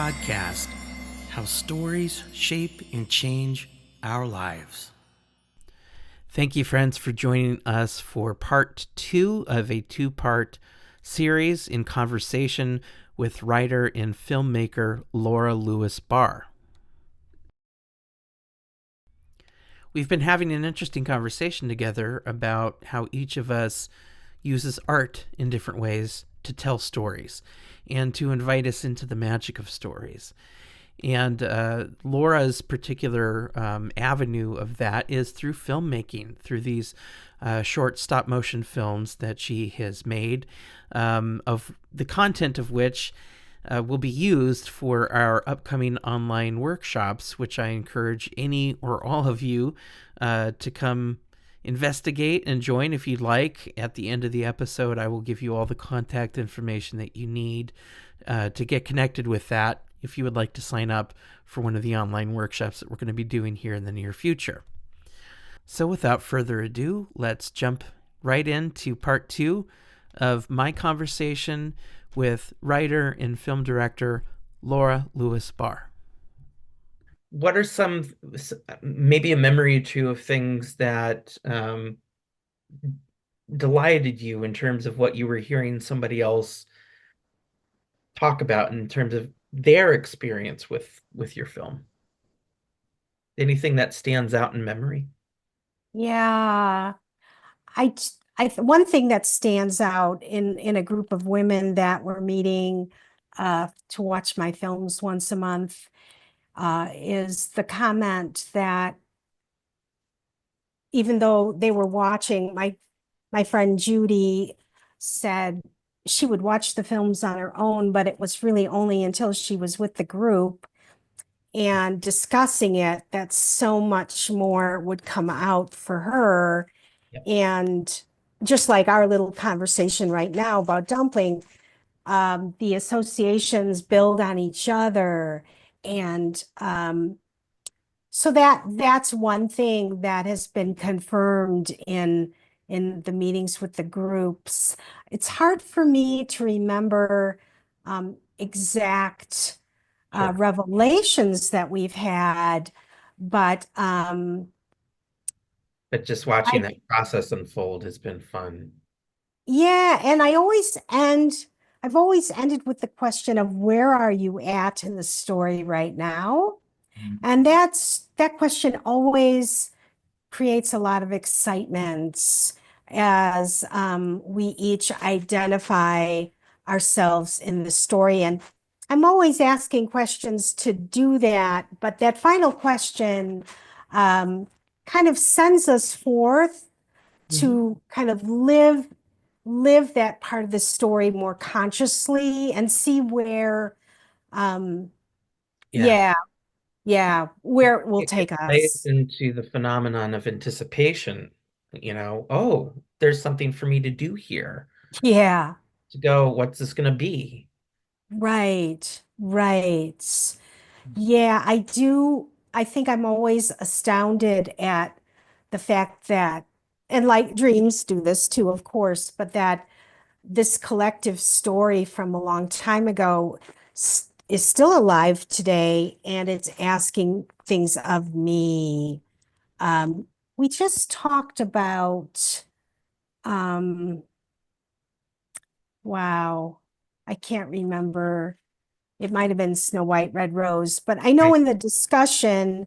podcast, How Stories Shape and Change Our Lives. Thank you, friends, for joining us for part 2 of a 2-part series in conversation with writer and filmmaker Laura Lewis-Barr. We've been having an interesting conversation together about how each of us uses art in different ways to tell stories and to invite us into the magic of stories. And Laura's particular avenue of that is through filmmaking, through these short stop-motion films that she has made, of the content of which will be used for our upcoming online workshops, which I encourage any or all of you to come investigate and join if you'd like. At the end of the episode, I will give you all the contact information that you need to get connected with that if you would like to sign up for one of the online workshops that we're going to be doing here in the near future. So without further ado, let's jump right into part 2 of my conversation with writer and film director Laura Lewis-Barr. What are some, maybe a memory or two of things that delighted you in terms of what you were hearing somebody else talk about in terms of their experience with your film? Anything that stands out in memory? Yeah, one thing that stands out in a group of women that were meeting to watch my films once a month is the comment that even though they were watching, my friend Judy said she would watch the films on her own, but it was really only until she was with the group and discussing it that so much more would come out for her. Yep. And just like our little conversation right now about dumpling, the associations build on each other. And so that's one thing that has been confirmed in the meetings with the groups. It's hard for me to remember exact Sure. revelations that we've had, but But just watching I that process unfold has been fun. yeah, and I've always ended with the question of where are you at in the story right now? And that question always creates a lot of excitement as we each identify ourselves in the story. And I'm always asking questions to do that, but that final question kind of sends us forth Mhm. to kind of live that part of the story more consciously and see where um Yeah. yeah where it will It take plays us. into the phenomenon of anticipation. Oh, there's something for me to do here. Yeah, To go, what's this going to be? right. Yeah, I think I'm always astounded at the fact that, and like dreams do this too, of course, but that this collective story from a long time ago is still alive today, and it's asking things of me. Um, we just talked about, um, wow, I can't remember. It might have been Snow White, Red Rose, but I know Right. in the discussion,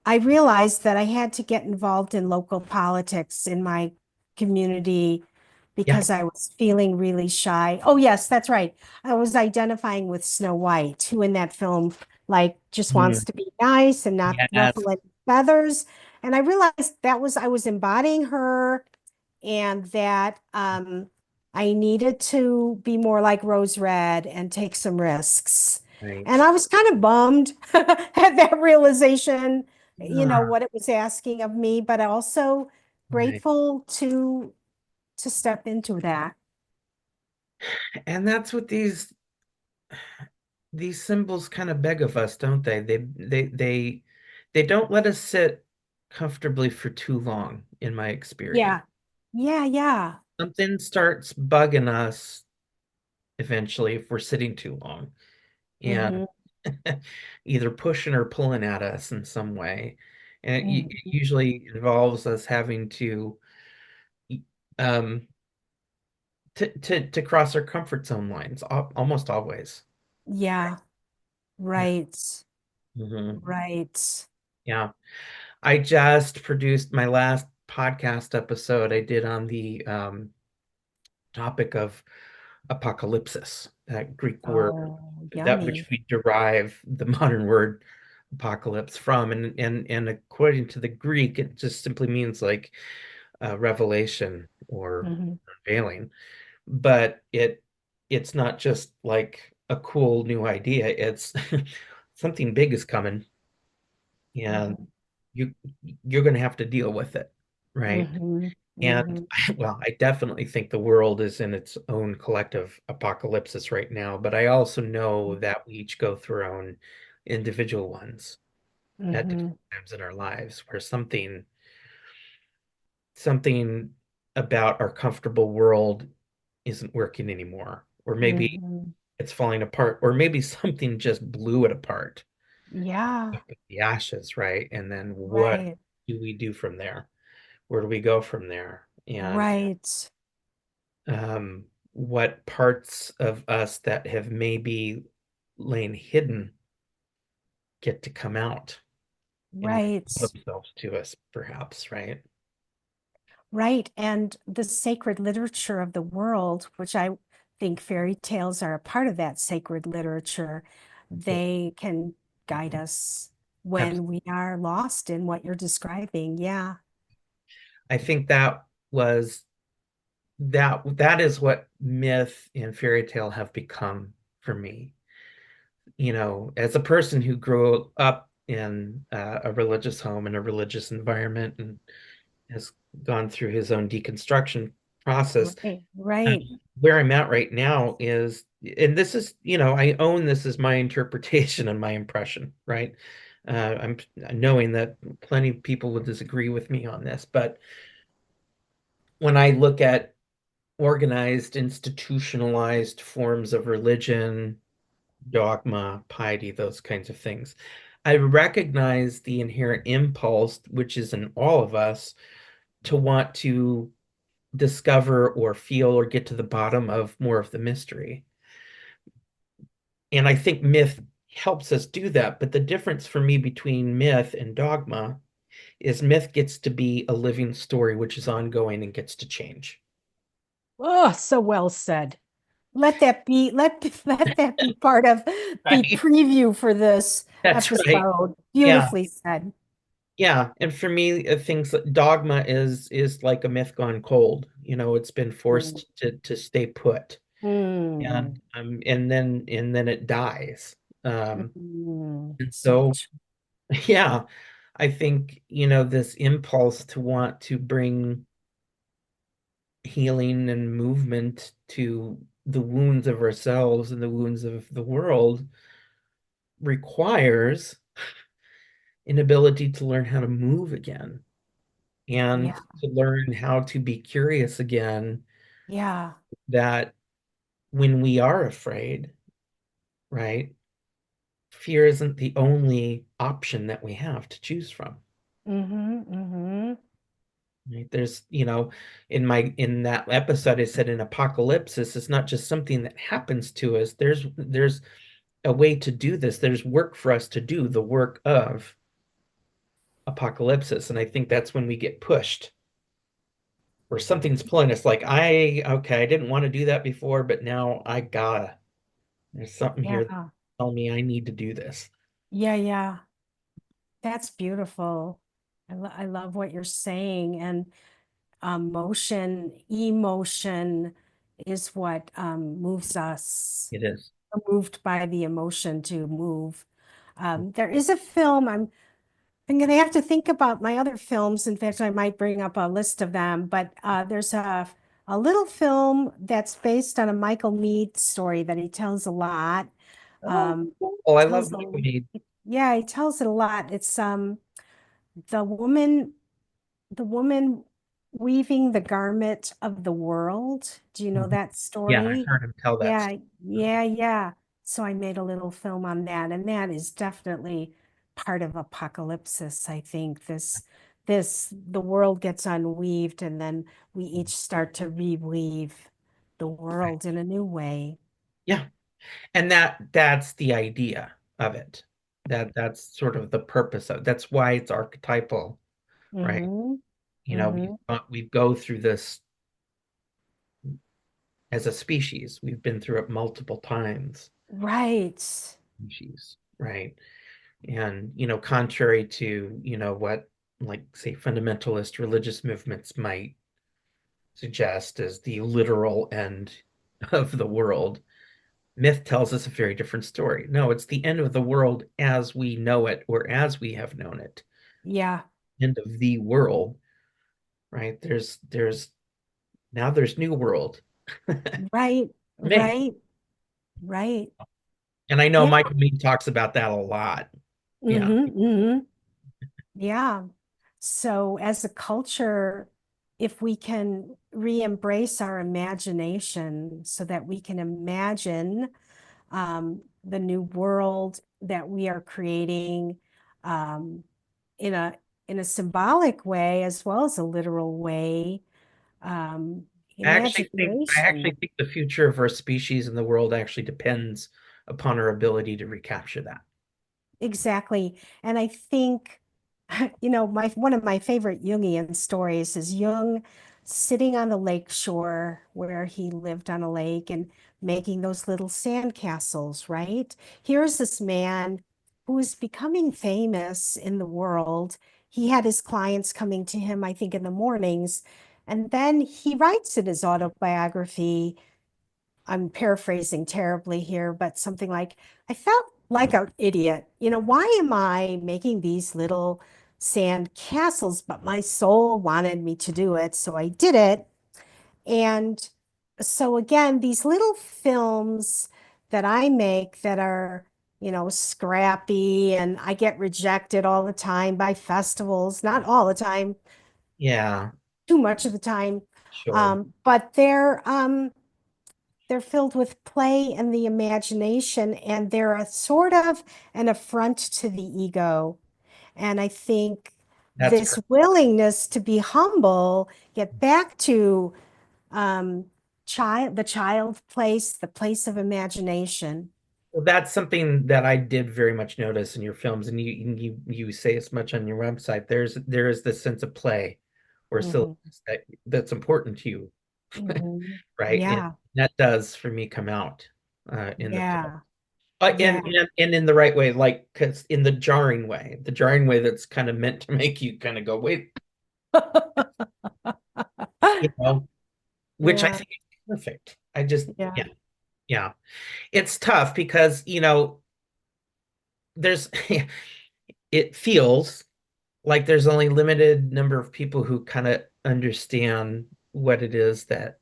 I realized that I had to get involved in local politics in my community Yeah. because I was feeling really shy. Oh, yes, that's right. I was identifying with Snow White, who in that film, like, just Mm. wants to be nice and not Yes. ruffle any feathers. And I realized I was embodying her, and that I needed to be more like Rose Red and take some risks. And Right. I was kind of bummed at that realization, Ah, what it was asking of me, but also right. grateful to step into that. And that's what these symbols kind of beg of us, don't they? They don't let us sit comfortably for too long, in my experience. Yeah. Yeah. Something starts bugging us eventually if we're sitting too long. and Mm-hmm. either pushing or pulling at us in some way. And it Mm-hmm. usually involves us having um, to cross our comfort zone lines, almost always. Yeah, Yeah. right. Mhm. Right. Yeah. I just produced my last podcast episode I did on the topic of apocalypsis, that Greek word Oh, that which yummy. we derive the modern word apocalypse from. And according to the Greek, it just simply means like revelation or Mm-hmm. unveiling. But it's not just like a cool new idea. It's something big is coming, and Mm-hmm. you you're going to have to deal with it, right? Mm-hmm. And Mm-hmm. well, I definitely think the world is in its own collective apocalypse right now, but I also know that we each go through our own individual ones at Mm-hmm. different times in our lives where something about our comfortable world isn't working anymore, or maybe Mm-hmm. it's falling apart, or maybe something just blew it apart, Yeah, the ashes, right? And then what right. do we do from there? Where do we go from there? And Right. what parts of us that have maybe lain hidden get to come out and Right. reveal themselves to us, perhaps, right? Right. And the sacred literature of the world, which I think fairy tales are a part of that sacred literature, they can guide us Abs- when we are lost in what you're describing. Yeah. I think was that is what myth and fairy tale have become for me. As a person who grew up in a religious home in a religious environment and has gone through his own deconstruction process. Right. Um, Right. where I'm at right now is, and this is, I own this as my interpretation and my impression, right? I'm knowing that plenty of people will disagree with me on this, but when I look at organized, institutionalized forms of religion, dogma, piety, those kinds of things, I recognize the inherent impulse, which is in all of us, to want to discover or feel or get to the bottom of more of the mystery. And I think myth helps us do that. But the difference for me between myth and dogma is myth gets to be a living story, which is ongoing and gets to change. Oh, so well said. Let that be part of the Right. preview for this That's right. episode. Yeah. Beautifully said. Yeah. And for me, things like dogma is like a myth gone cold. It's been Mm. forced to stay put. Mm. And then it dies. And So so yeah, I think, this impulse to want to bring healing and movement to the wounds of ourselves and the wounds of the world requires an ability to learn how to move again and yeah, to learn how to be curious again, yeah. that when we are afraid, right, fear isn't the only option that we have to choose from. Mm-hmm, mm-hmm. Right? There's, in that episode, I said in apocalypse, it's not just something that happens to us. There's a way to do this. There's work for us to do, the work of apocalypse. And I think that's when we get pushed or something's pulling us like, okay, I didn't want to do that before, but now I gotta. There's something here that Yeah, tell me I need to do this. yeah, yeah. That's beautiful. I love what you're saying. And emotion is what moves us. It is. We're moved by the emotion to move. There is a film. I'm going to have to think about my other films. In fact, I might bring up a list of them. But there's a little film that's based on a Michael Mead story that he tells a lot. Oh, Um, cool. I love tells Michael a, Mead. yeah, he tells it a lot. It's the woman the woman weaving the garment of the world. Do you know Mhm. that Yeah, I've story? heard him tell that Yeah, story. yeah, yeah. So I made a little film on that, and that is definitely part of apocalypsis. I think the world gets unweaved, and then we each start to reweave the Right. world in a new way. Yeah. And that's the idea of it. That's sort of the purpose of that's why it's archetypal, right? Mm-hmm. You know, Mm-hmm. we go through this as a species. We've been through it multiple times, Right. species, right? And, contrary to, what like say fundamentalist religious movements might suggest as the literal end of the world, myth tells us a very different story. No, it's the end of the world as we know it or as we have known it. Yeah. End of the world, right? There's new world. Right. Me. Right. Right. And I know Yeah. Michael Mead talks about that a lot. Yeah. Mm-hmm. Mm-hmm. Yeah. So as a culture, if we can re-embrace our imagination so that we can imagine the new world that we are creating um, in a symbolic way as well as a literal way, um, I actually imagination. think the future of our species and the world actually depends upon our ability to recapture that. Exactly. And I think, my one of my favorite Jungian stories is Jung sitting on the lake shore where he lived on a lake and making those little sand castles, right? Here's this man who is becoming famous in the world. He had his clients coming to him, I think, in the mornings. And then he writes in his autobiography, I'm paraphrasing terribly here, but something like, I felt like an idiot. Why am I making these little sand castles? But my soul wanted me to do it, so I did it. And so again, these little films that I make that are, scrappy and I get rejected all the time by festivals, not all the time, Yeah, too much of the time. sure. But they're filled with play and the imagination, and they're a sort of an affront to the ego. And I think That's this correct. willingness to be humble, get back to um, the child place, the place of imagination. Well, that's something that I did very much notice in your films, and you say as much on your website. There is this sense of play or Mhm, silliness that's important to you, mhm. right? And Yeah, that does for me come out in the film. yeah, And, yeah. and in the right way, like because in the jarring way that's kind of meant to make you kind of go, wait, you know, which I Yeah, think is perfect. I just, yeah, yeah, yeah. It's tough because, there's, it feels like there's only limited number of people who kind of understand what it is that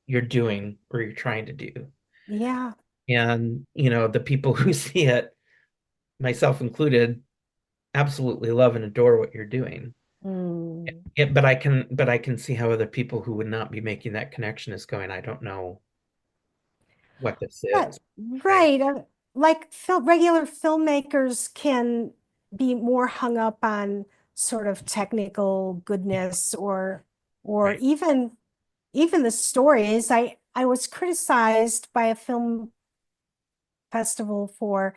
you're doing or you're trying to do. yeah. And, the people who see it, myself included, absolutely love and adore what you're doing. Mm. Yeah, but I can see how other people who would not be making that connection is going, I don't know what this Right, is, right? right. Like regular filmmakers can be more hung up on sort of technical Yeah, goodness or right. even the stories. I was criticized by a film festival for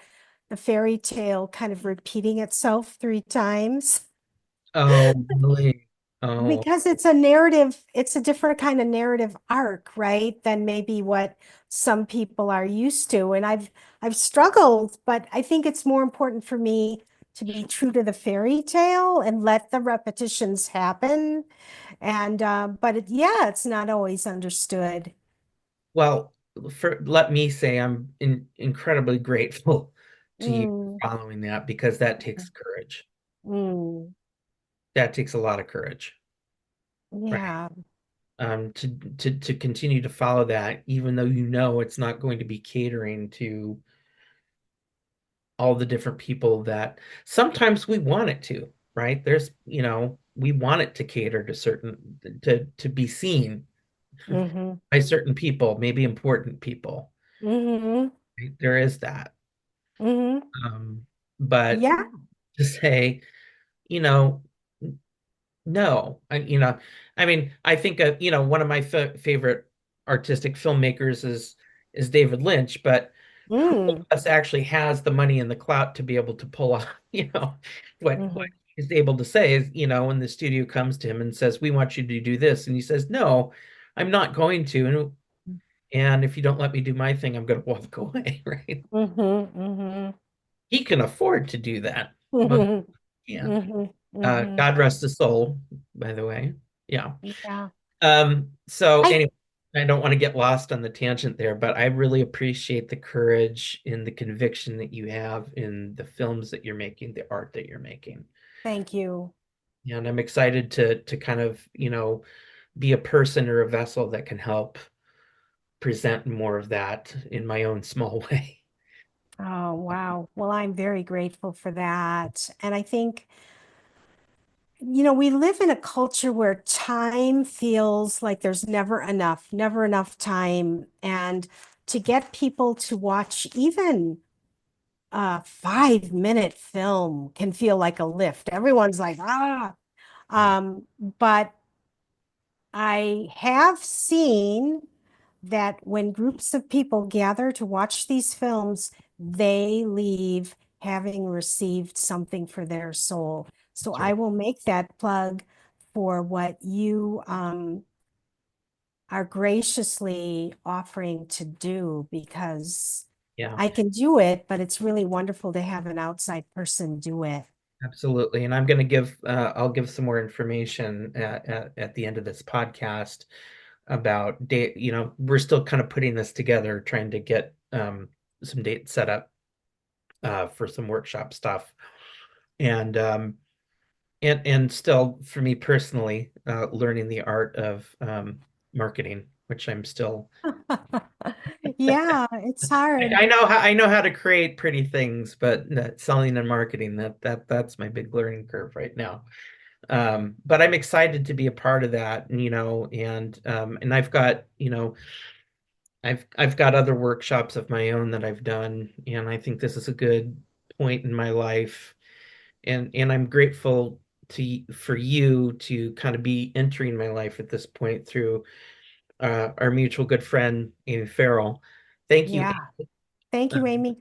the fairy tale kind of repeating itself 3 times. Oh, really? Oh, Because it's a narrative, it's a different kind of narrative arc, right? Than maybe what some people are used to. And I've struggled, but I think it's more important for me to be true to the fairy tale and let the repetitions happen. And but yeah, it's not always understood. well, let me say incredibly grateful to you Mm, for following that because that takes courage. mm, That takes a lot of courage, right? yeah, To continue to follow that, even though it's not going to be catering to all the different people that sometimes we want it to, right? We want it to cater to to be seen mm-hmm, by certain people, maybe important people. mm-hmm. right? There is that. Hmm. Um, but Yeah. to say, you know, no, I mean, I think one of my favorite artistic filmmakers is David Lynch, but who of Mm. us actually has the money and the clout to be able to pull off, what Hmm. he's able to say is, when the studio comes to him and says, "We want you to do this," and he says, "No, I'm not going to," and if you don't let me do my thing, I'm going to walk away, right? Hmm. Hmm. He can afford to do that. Most Hmm. can't. Hmm. Hmm. God rest his soul, by the way. Yeah. Yeah. So I anyway, I don't want to get lost on the tangent there, but I really appreciate the courage and the conviction that you have in the films that you're making, the art that you're making. thank you. And I'm excited to kind of, be a person or a vessel that can help present more of that in my own small way. Oh, wow. Well, I'm very grateful for that. And I think, we live in a culture where time feels like there's never enough time. And to get people to watch even a 5 minute film can feel like a lift. Everyone's like, ah. But I have seen that when groups of people gather to watch these films, they leave having received something for their soul. So That's I right. will make that plug for what you are graciously offering to do because Yeah. I can do it, but it's really wonderful to have an outside person do it. Absolutely. And I'll give some more information at the end of this podcast about date. We're still kind of putting this together, trying to get some dates set up for some workshop stuff. And still for me personally, learning the art of marketing, which I'm still Yeah, it's hard. I know how to create pretty things, but selling and marketing, that's my big learning curve right now. But I'm excited to be a part of that, and I've got, I've got other workshops of my own that I've done, and I think this is a good point in my life, and I'm grateful for you to kind of be entering my life at this point through our mutual good friend Amy Farrell. Thank you. Yeah. Thank you, Amy.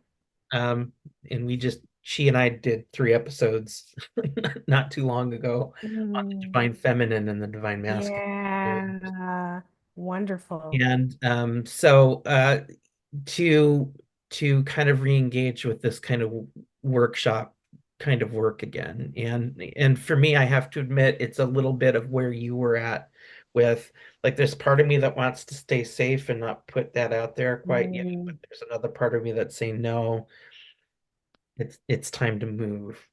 Um, and she and I did 3 episodes not too long ago on the Mm, divine feminine and the divine masculine. yeah. Wonderful. And so to kind of re-engage with this kind of workshop kind of work again. And for me, I have to admit it's a little bit of where you were at with, like, there's part of me that wants to stay safe and not put that out there quite yet, but Mm, there's another part of me that's saying no, it's time to move.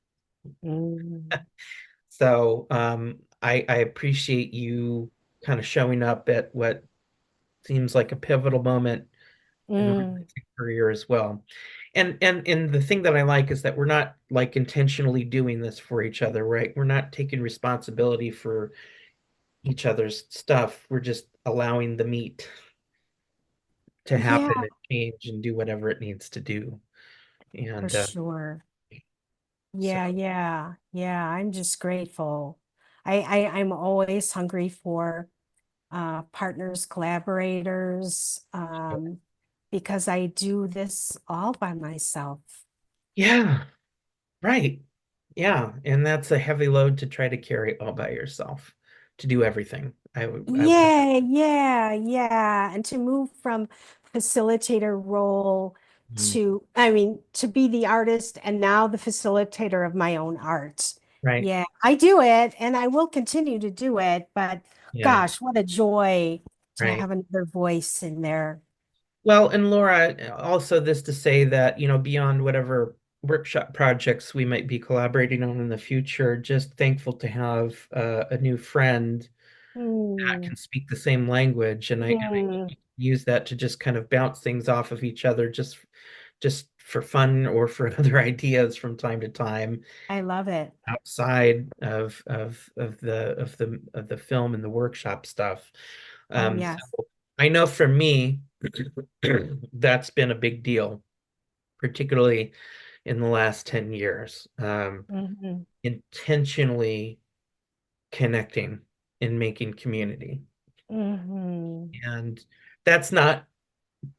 mm, So I appreciate you kind of showing up at what seems like a pivotal moment in the mm. romantic career as well. And the thing that I like is that we're not like intentionally doing this for each other, right? We're not taking responsibility for each other's stuff. We're just allowing the meat to Yeah, happen and change and do whatever it needs to do. for And sure. so Yeah, yeah, yeah. I'm just grateful. I'm always hungry for partners, collaborators, because I do this all by myself. yeah, right. Yeah, and that's a heavy load to try to carry all by yourself, to do everything. I would, Yeah, yeah, yeah. And to move from facilitator role mm, to, I mean, to be the artist and now the facilitator of my own art. right. Yeah, I do it and I will continue to do it, but Yeah, gosh, what a joy to right. have another voice in there. Well, and Laura, also this to say that, beyond whatever workshop projects we might be collaborating on in the future, just thankful to have a new friend that Hmm. can speak the same language, Hmm. I use that to just kind of bounce things off of each other, just for fun or for other ideas from time to time I love it. outside of the film and the workshop stuff. Oh, So yes. I know for me, that's been a big deal. particularly in the last 10 years, Hmm. intentionally connecting and making community. Hmm. And that's not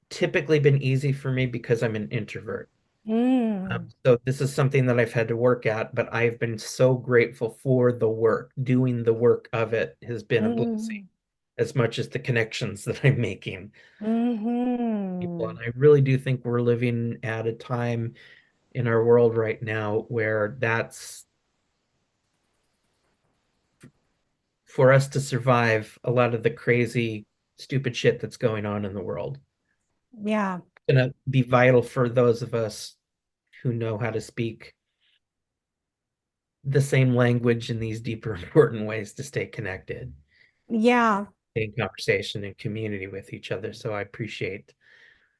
typically been easy for me because I'm an introvert. Mm. So this is something that I've had to work at, but I've been so grateful for the work. Doing the work of it has been a blessing Mm. as much as the connections that I'm making people. Hmm. And I really do think we're living at a time in our world right now where that's for us to survive a lot of the crazy, stupid shit that's going on in the world. Yeah. It's gonna be vital for those of us who know how to speak the same language in these deeper, important ways to stay connected, Yeah. in conversation and community with each other. So I appreciate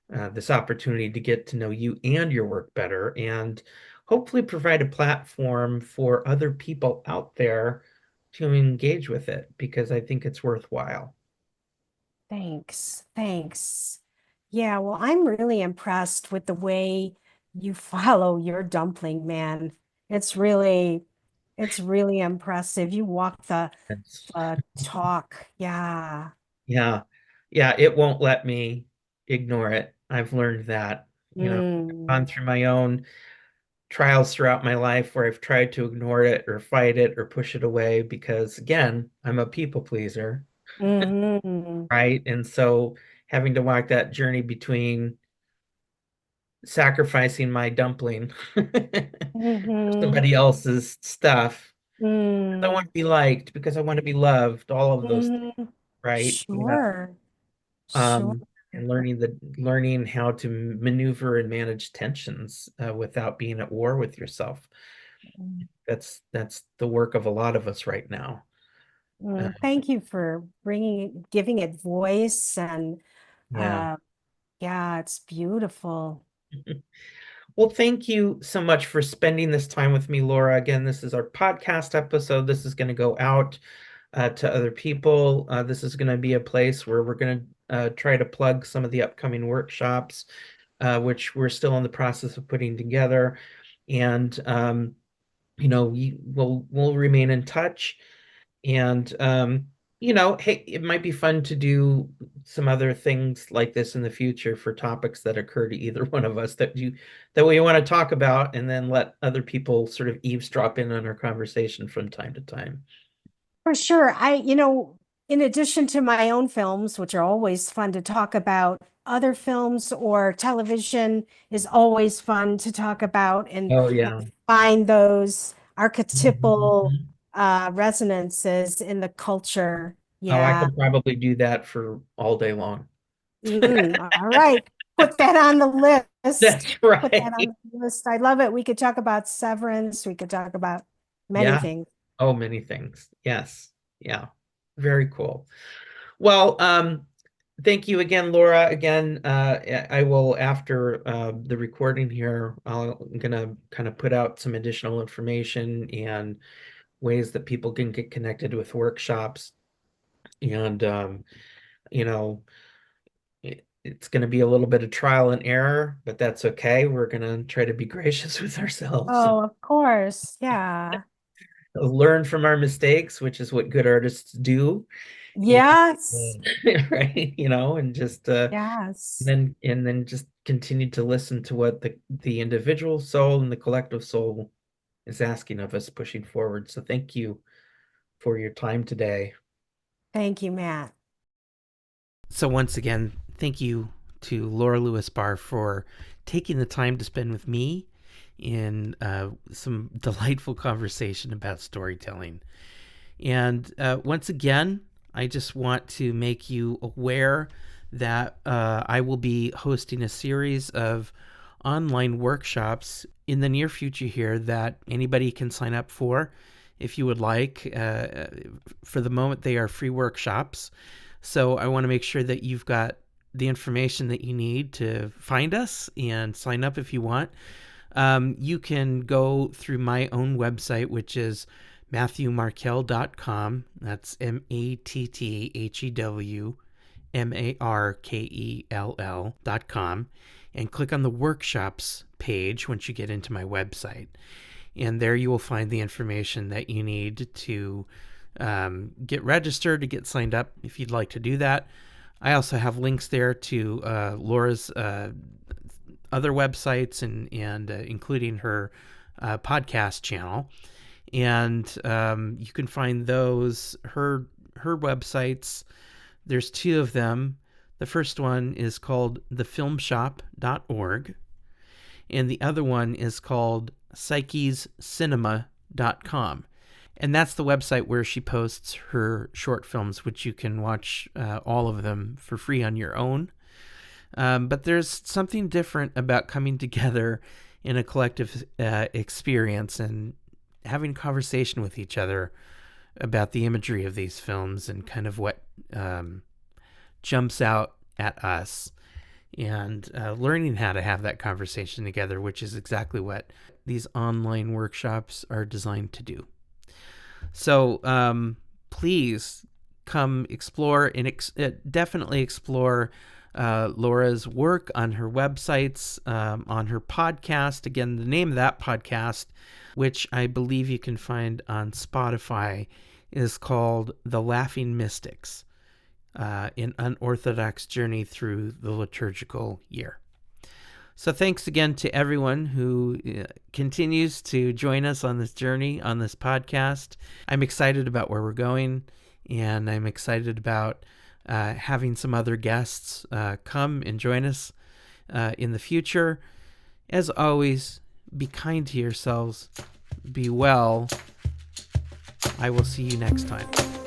this opportunity to get to know you and your work better, and hopefully provide a platform for other people out there to engage with it because I think it's worthwhile. Thanks. Thanks. Yeah, well, I'm really impressed with the way you follow your dumpling, man. It's really, it's really impressive. You walk It's, the talk. Yeah. yeah, yeah, it won't let me ignore it. I've learned that, I've Mm. gone through my own trials throughout my life where I've tried to ignore it or fight it or push it away because, again, I'm a people pleaser, Hmm. right? And so having to walk that journey between sacrificing my dumpling for Hmm. somebody else's stuff. I Mm. want to be liked because I want to be loved, all of those things, Hmm. right? Sure. Sure. Um, and learning how to maneuver and manage tensions without being at war with yourself. That's the work of a lot of us right now. Uh, Thank you for giving it voice and yeah. uh yeah, it's beautiful. Well, thank you so much for spending this time with me, Laura. Again, this is our podcast episode. This is going to go out to other people. This is going to be a place where we're going to try to plug some of the upcoming workshops, which we're still in the process of putting together. And we'll remain in touch. And hey, it might be fun to do some other things like this in the future for topics that occur to either one of us that we want to talk about, and then let other people sort of eavesdrop in on our conversation from time to time. For sure. In addition to my own films, which are always fun to talk about, other films or television is always fun to talk about Oh and yeah. find those archetypal Mhm. resonances in the culture. Oh, I Yeah. could probably do that for all day long. All right. Put that on the list. That's Put that right. on the list. I love it. We could talk about Severance. We could talk about many Yeah. things. Oh, many things. Yes. Yeah. Very cool. Well, thank you again, Laura. Again, I will, after the recording here, I'm gonna kind of put out some additional information and ways that people can get connected with workshops. And you know, it's gonna be a little bit of trial and error, but that's okay. We're gonna try to be gracious with ourselves and Oh, of course. Yeah. learn from our mistakes, which is what good artists do. And Yes. right, and just Yes. and then just continue to listen to what the individual soul and the collective soul is asking of us pushing forward. So thank you for your time today. Thank you, Matt. So once again, thank you to Laura Lewis-Barr for taking the time to spend with me in some delightful conversation about storytelling. And once again, I just want to make you aware that I will be hosting a series of online workshops in the near future here that anybody can sign up for if you would like. For the moment, they are free workshops. So I want to make sure that you've got the information that you need to find us and sign up if you want. You can go through my own website, which is MatthewMarkel.com. That's MatthewMarkel.com, and click on the workshops page once you get into my website. And there you will find the information that you need to get registered, to get signed up if you'd like to do that. I also have links there to Laura's other websites and including her podcast channel. And you can find those, her websites. There's two of them. The first one is called thefilmshop.org, and the other one is called psychescinema.com. And that's the website where she posts her short films, which you can watch all of them for free on your own. But there's something different about coming together in a collective experience and having a conversation with each other about the imagery of these films and kind of what jumps out at us, and learning how to have that conversation together, which is exactly what these online workshops are designed to do. So please come explore and definitely explore Laura's work on her websites, on her podcast. Again, the name of that podcast, which I believe you can find on Spotify, is called The Laughing Mystics, an unorthodox journey through the liturgical year. So thanks again to everyone who continues to join us on this journey, on this podcast. I'm excited about where we're going, and I'm excited about having some other guests come and join us in the future. As always, be kind to yourselves, be well. I will see you next time.